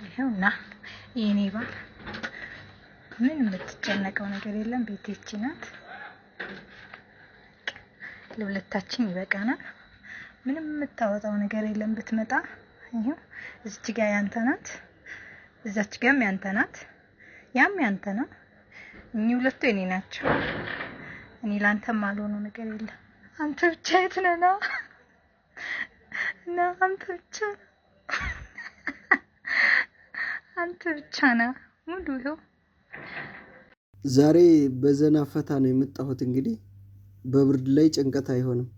ይኸውና የኔ ባል ምን የምትጨነቀው ነገር የለም። ቤቴች ናት፣ ለሁለታችን ይበቃናል። ምንም የምታወጣው ነገር የለም። ብትመጣ ይሄው እዚች ጋር ያንተ ናት፣ እዛች ጋርም ያንተ ናት፣ ያም ያንተ ነው። እኚህ ሁለቱ የኔ ናቸው። እኔ ላንተም አልሆነው ነገር የለም። አንተ ብቻ የት ነህ? ና አንተ ብቻ አንተ ብቻ ነህ ሙሉ። ይኸው ዛሬ በዘና ፈታ ነው የመጣሁት። እንግዲህ በብርድ ላይ ጭንቀት አይሆንም።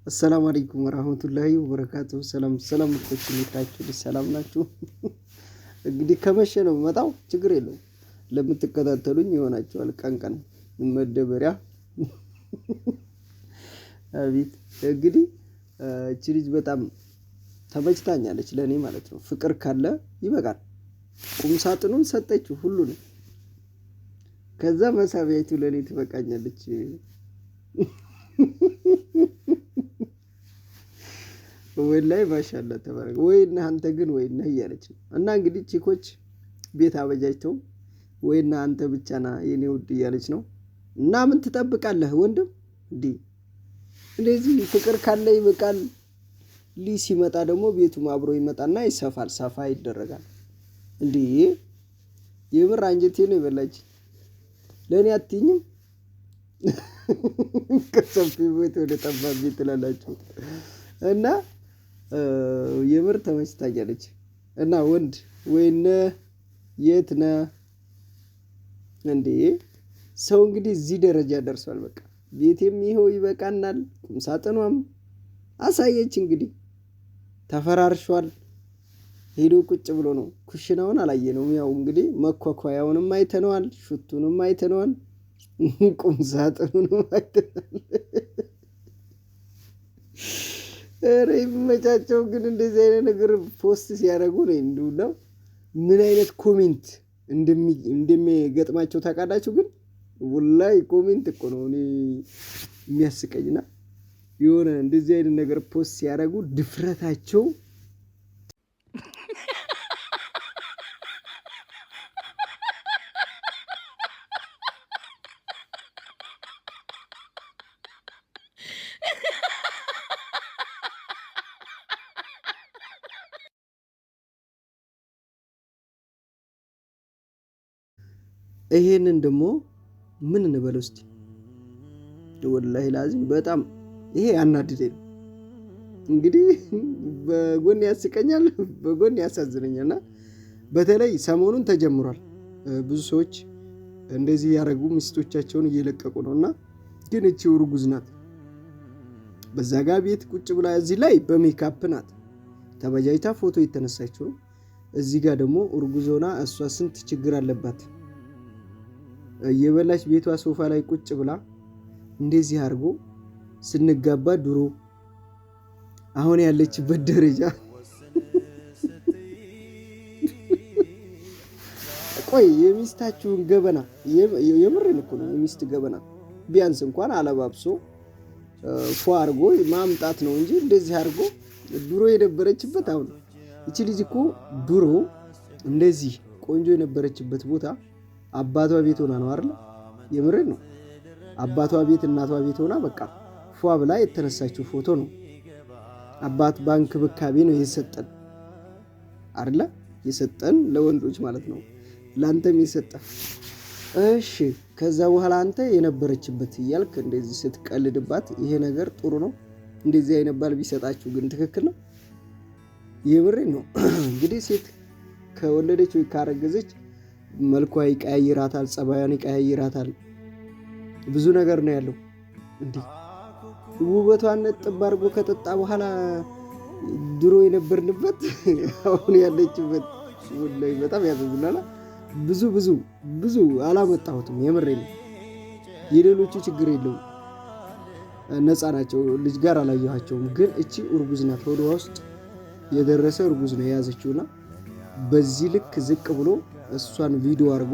አሰላሙ አለይኩም ወራህመቱላሂ ወበረካቱሁ። ሰላም እኮች ልታችሁ ሰላም ናችሁ? እንግዲህ ከመሸ ነው መጣው፣ ችግር የለውም። ለምትከታተሉኝ ይሆናችኋል ቀን መደበሪያ። አቤት እንግዲህ እቺ ልጅ በጣም ተመችታኛለች ለኔ ማለት ነው። ፍቅር ካለ ይበቃል። ቁም ሳጥኑን ሰጠችው ሁሉንም፣ ከዛ መሳቢያይቱ ለኔ ትበቃኛለች። ወላሂ ማሻአላ ተባረክ። ወይና አንተ ግን ወይና እያለች ነው። እና እንግዲህ ቺኮች ቤት አበጃጅተው ወይና አንተ ብቻ ና የኔ ውድ እያለች ነው። እና ምን ትጠብቃለህ ወንድም? እንደዚህ ፍቅር ካለ ይበቃል። ሊ ሲመጣ ደግሞ ቤቱም አብሮ ይመጣና ይሰፋል፣ ሰፋ ይደረጋል። እንዴ የምር አንጀቴ ነው የበላች። ለኔ አትይኝም? ከሰፊ ቤት ወደ ጠባብ ቤት ትላላችሁ። እና የምር ተመችታኛለች። እና ወንድ ወይነ የት ነህ እንዴ? ሰው እንግዲህ እዚህ ደረጃ ደርሷል። በቃ ቤቴም ይሄው ይበቃናል። ቁም ሳጥኗም አሳየች። እንግዲህ ተፈራርሿል። ሄዶ ቁጭ ብሎ ነው። ኩሽናውን አላየነውም። ያው እንግዲህ መኳኳያውንም አይተነዋል፣ ሽቱንም አይተነዋል፣ ቁም ሳጥኑንም አይተናል። ኧረ ይመቻቸው። ግን እንደዚህ አይነት ነገር ፖስት ሲያደርጉ ነው እንደው ምን አይነት ኮሜንት እንደሚገጥማቸው ታውቃላችሁ? ግን ወላሂ ኮሜንት እኮ ነው እኔ የሚያስቀኝና የሆነ እንደዚህ አይነት ነገር ፖስት ሲያደርጉ ድፍረታቸው ይሄንን ደግሞ ምን እንበለው እስቲ? ወላሂ ላዚም በጣም ይሄ አናድደኝ። እንግዲህ በጎን ያስቀኛል፣ በጎን ያሳዝነኛልና በተለይ ሰሞኑን ተጀምሯል። ብዙ ሰዎች እንደዚህ ያረጉ ሚስቶቻቸውን እየለቀቁ ነውና፣ ግን እቺ እርጉዝ ናት። በዛ ጋር ቤት ቁጭ ብላ እዚህ ላይ በሜካፕ ናት ተበጃጅታ ፎቶ የተነሳችው። እዚህ ጋር ደግሞ እርጉዝ ሆና እሷ ስንት ችግር አለባት። የበላች ቤቷ ሶፋ ላይ ቁጭ ብላ እንደዚህ አድርጎ ስንጋባ ድሮ አሁን ያለችበት ደረጃ ቆይ የሚስታችሁን ገበና የምርን እኮ ነው የሚስት ገበና ቢያንስ እንኳን አለባብሶ ፏ አድርጎ ማምጣት ነው እንጂ እንደዚህ አድርጎ ድሮ የነበረችበት አሁን እቺ ልጅ እኮ ድሮ እንደዚህ ቆንጆ የነበረችበት ቦታ አባቷ ቤት ሆና ነው አይደል? የምርን ነው። አባቷ ቤት እናቷ ቤት ሆና በቃ ፏ ብላ የተነሳችው ፎቶ ነው። አባት ባንክ ብካቤ ነው የሰጠን አይደል? የሰጠን ለወንዶች ማለት ነው። ላንተም የሰጠ እሺ። ከዛ በኋላ አንተ የነበረችበት እያልክ እንደዚህ ስትቀልድባት ይሄ ነገር ጥሩ ነው? እንደዚህ አይነት ባል ቢሰጣችሁ ግን ትክክል ነው? የምርን ነው። እንግዲህ ሴት ከወለደች ወይ ካረገዘች መልኳ ይቀያይራታል፣ ጸባያን ይቀያይራታል። ብዙ ነገር ነው ያለው። እንዴ ውበቷን ጥብ አድርጎ ከጠጣ በኋላ ድሮ የነበርንበት አሁን ያለችበት ወላሂ በጣም ያሳዝናል። ብዙ አላመጣሁትም። የምሬ ነው። የሌሎቹ ችግር የለውም፣ ነፃ ናቸው። ልጅ ጋር አላየኋቸውም። ግን እቺ እርጉዝ ናት። ሆዷ ውስጥ የደረሰ እርጉዝ ነው የያዘችውና በዚህ ልክ ዝቅ ብሎ እሷን ቪዲዮ አድርጎ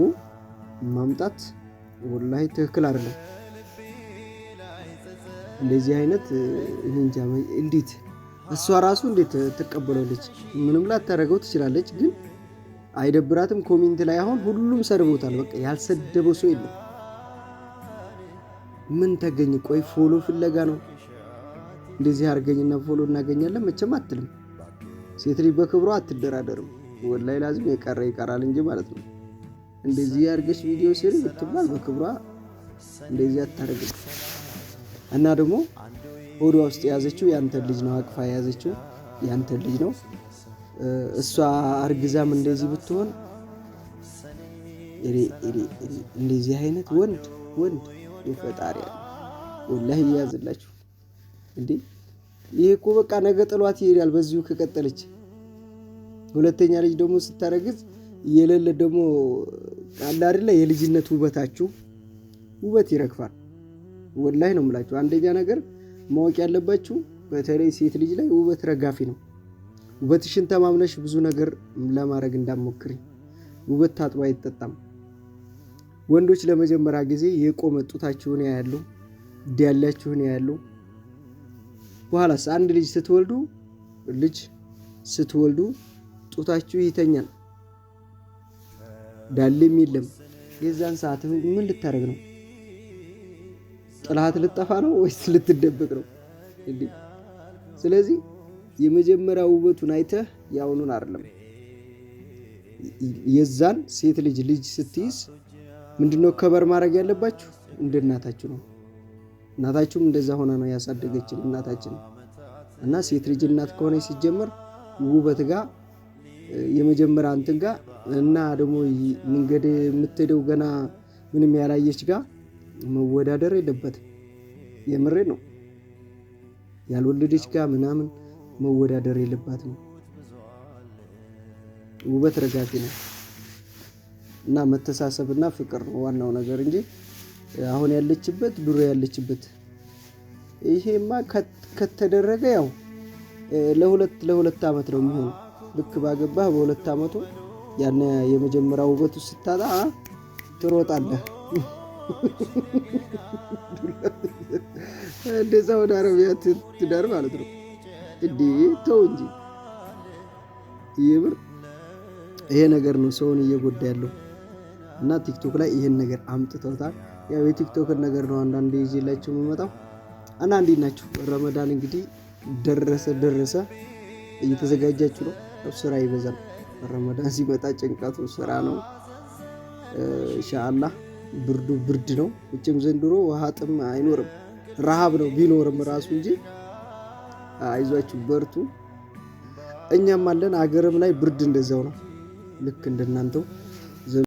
ማምጣት ወላሂ ትክክል አይደለም። እንደዚህ አይነት እንጃ እንዴት እሷ ራሱ እንዴት ትቀበላለች? ምንም ላታረገው ትችላለች፣ ግን አይደብራትም? ኮሜንት ላይ አሁን ሁሉም ሰድቦታል። በቃ ያልሰደበው ሰው የለም። ምን ተገኘ? ቆይ ፎሎ ፍለጋ ነው እንደዚህ አድርገኝና ፎሎ እናገኛለን መቼም አትልም። ሴት ልጅ በክብሯ አትደራደርም። ወላሂ ላዝም የቀረ ይቀራል እንጂ ማለት ነው። እንደዚህ ያርገሽ ቪዲዮ ስሪ ብትባል በክብሯ እንደዚህ አታረግም። እና ደግሞ ሆዷ ውስጥ የያዘችው ያንተን ልጅ ነው፣ አቅፋ የያዘችው ያንተን ልጅ ነው። እሷ አርግዛም እንደዚህ ብትሆን እንደዚህ አይነት ወንድ የፈጣሪ ያለ ወላሂ ይያዝላችሁ እንዴ! ይሄ እኮ በቃ ነገ ጥሏት ይሄዳል በዚሁ ከቀጠለች። ሁለተኛ ልጅ ደግሞ ስታረግዝ የሌለ ደግሞ ቃል አይደለ የልጅነት ውበታችሁ ውበት ይረግፋል። ወላሂ ነው የምላችሁ። አንደኛ ነገር ማወቅ ያለባችሁ በተለይ ሴት ልጅ ላይ ውበት ረጋፊ ነው። ውበትሽን ተማምነሽ ብዙ ነገር ለማድረግ እንዳትሞክሪ። ውበት ታጥቦ አይጠጣም። ወንዶች ለመጀመሪያ ጊዜ የቆመ ጡታችሁን ያያሉ፣ ዳሌያችሁን ያያሉ። በኋላስ አንድ ልጅ ስትወልዱ ጡታችሁ ይተኛል፣ ዳሌም የለም። የዛን ሰዓት ምን ልታረግ ነው? ጥላት ልጠፋ ነው ወይስ ልትደበቅ ነው? ስለዚህ የመጀመሪያ ውበቱን አይተህ ያውኑን አይደለም። የዛን ሴት ልጅ ስትይዝ ምንድነው ከበር ማድረግ ያለባችሁ? እንደ እናታችሁ ነው። እናታችሁም እንደዛ ሆና ነው ያሳደገችን እናታችን። እና ሴት ልጅ እናት ከሆነ ሲጀመር ውበት ጋር የመጀመሪያ እንትን ጋር እና ደግሞ መንገድ የምትሄደው ገና ምንም ያላየች ጋር መወዳደር የለበትም። የምሬ ነው። ያልወለደች ጋር ምናምን መወዳደር የለባትም። ውበት ረጋፊ ነው እና መተሳሰብና ፍቅር ነው ዋናው ነገር እንጂ አሁን ያለችበት ድሮ ያለችበት ይሄማ ከተደረገ ያው ለሁለት ዓመት ነው የሚሆነው። ልክ ባገባህ በሁለት ዓመቱ ያን የመጀመሪያው ውበቱ ስታጣ ትሮጣለህ። እንደ ሳውዲ አረቢያ ትዳር ማለት ነው። ተው እንጂ የምር ይሄ ነገር ነው ሰውን እየጎዳ ያለው እና ቲክቶክ ላይ ይሄን ነገር አምጥተውታል። ያው የቲክቶክን ነገር ነው አንዳንዴ ይዤላችሁ የምመጣው እና እንዴት ናችሁ? ረመዳን እንግዲህ ደረሰ። እየተዘጋጃችሁ ነው? ስራ ይበዛል። ረመዳን ሲመጣ ጭንቀቱ ስራ ነው። ኢንሻአላህ ብርድ ነው። እጭም ዘንድሮ ውሃ ጥም አይኖርም። ረሃብ ነው ቢኖርም ራሱ እንጂ አይዟችሁ በርቱ። እኛም አለን አገርም ላይ ብርድ እንደዛው ነው ልክ እንደናንተው